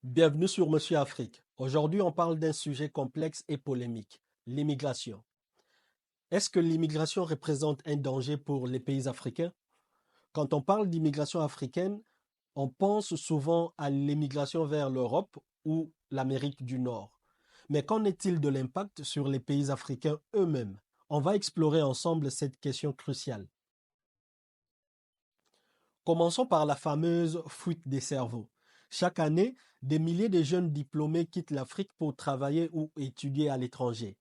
Bienvenue sur Monsieur Afrique. Aujourd'hui, on parle d'un sujet complexe et polémique, l'immigration. Est-ce que l'immigration représente un danger pour les pays africains? Quand on parle d'immigration africaine, on pense souvent à l'immigration vers l'Europe ou l'Amérique du Nord. Mais qu'en est-il de l'impact sur les pays africains eux-mêmes? On va explorer ensemble cette question cruciale. Commençons par la fameuse fuite des cerveaux. Chaque année, des milliers de jeunes diplômés quittent l'Afrique pour travailler ou étudier à l'étranger.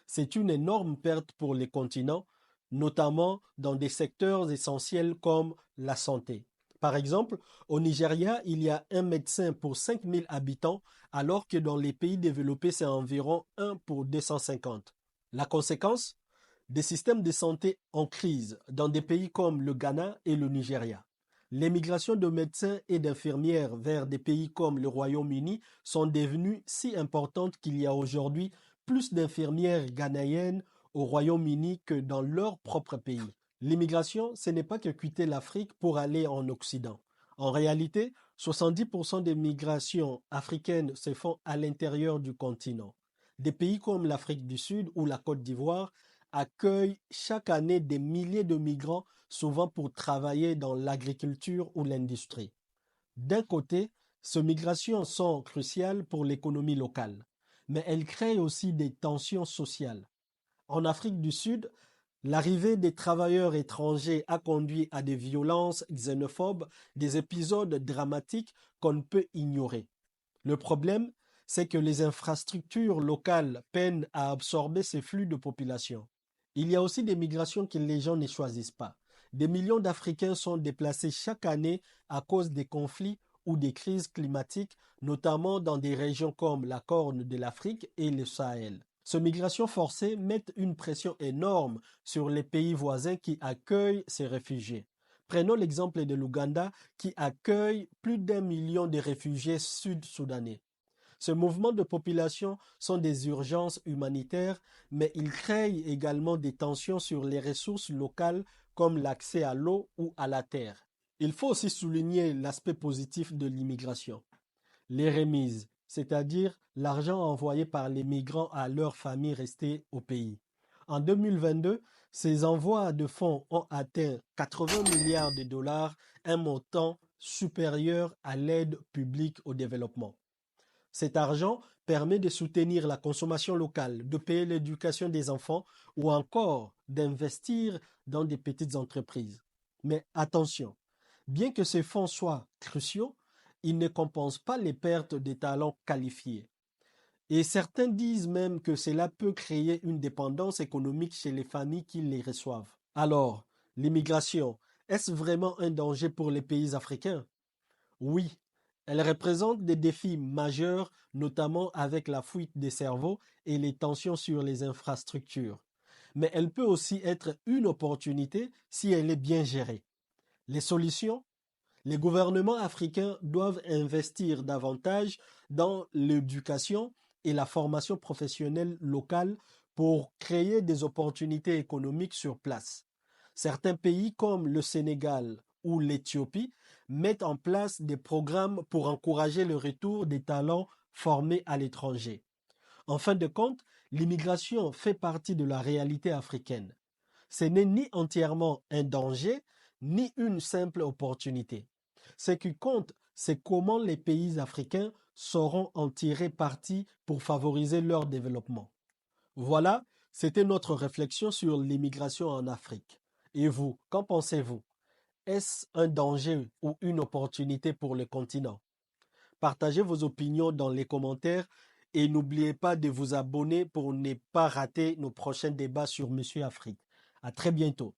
C'est une énorme perte pour les continents, notamment dans des secteurs essentiels comme la santé. Par exemple, au Nigeria, il y a un médecin pour 5000 habitants, alors que dans les pays développés, c'est environ un pour 250. La conséquence? Des systèmes de santé en crise dans des pays comme le Ghana et le Nigeria. L'émigration de médecins et d'infirmières vers des pays comme le Royaume-Uni sont devenues si importantes qu'il y a aujourd'hui plus d'infirmières ghanéennes au Royaume-Uni que dans leur propre pays. L'immigration, ce n'est pas que quitter l'Afrique pour aller en Occident. En réalité, 70% des migrations africaines se font à l'intérieur du continent. Des pays comme l'Afrique du Sud ou la Côte d'Ivoire accueillent chaque année des milliers de migrants, souvent pour travailler dans l'agriculture ou l'industrie. D'un côté, ces migrations sont cruciales pour l'économie locale, mais elles créent aussi des tensions sociales. En Afrique du Sud, l'arrivée des travailleurs étrangers a conduit à des violences xénophobes, des épisodes dramatiques qu'on ne peut ignorer. Le problème, c'est que les infrastructures locales peinent à absorber ces flux de population. Il y a aussi des migrations que les gens ne choisissent pas. Des millions d'Africains sont déplacés chaque année à cause des conflits ou des crises climatiques, notamment dans des régions comme la Corne de l'Afrique et le Sahel. Ces migrations forcées mettent une pression énorme sur les pays voisins qui accueillent ces réfugiés. Prenons l'exemple de l'Ouganda qui accueille plus d'un million de réfugiés sud-soudanais. Ce mouvement de population sont des urgences humanitaires, mais ils créent également des tensions sur les ressources locales comme l'accès à l'eau ou à la terre. Il faut aussi souligner l'aspect positif de l'immigration. Les remises, c'est-à-dire l'argent envoyé par les migrants à leurs familles restées au pays. En 2022, ces envois de fonds ont atteint 80 milliards de dollars, un montant supérieur à l'aide publique au développement. Cet argent permet de soutenir la consommation locale, de payer l'éducation des enfants ou encore d'investir dans des petites entreprises. Mais attention, bien que ces fonds soient cruciaux, ils ne compensent pas les pertes des talents qualifiés. Et certains disent même que cela peut créer une dépendance économique chez les familles qui les reçoivent. Alors, l'immigration, est-ce vraiment un danger pour les pays africains? Oui, elle représente des défis majeurs, notamment avec la fuite des cerveaux et les tensions sur les infrastructures. Mais elle peut aussi être une opportunité si elle est bien gérée. Les solutions? Les gouvernements africains doivent investir davantage dans l'éducation et la formation professionnelle locale pour créer des opportunités économiques sur place. Certains pays comme le Sénégal ou l'Éthiopie mettent en place des programmes pour encourager le retour des talents formés à l'étranger. En fin de compte, l'immigration fait partie de la réalité africaine. Ce n'est ni entièrement un danger, ni une simple opportunité. Ce qui compte, c'est comment les pays africains sauront en tirer parti pour favoriser leur développement. Voilà, c'était notre réflexion sur l'immigration en Afrique. Et vous, qu'en pensez-vous? Est-ce un danger ou une opportunité pour le continent? Partagez vos opinions dans les commentaires et n'oubliez pas de vous abonner pour ne pas rater nos prochains débats sur Monsieur Afrique. À très bientôt.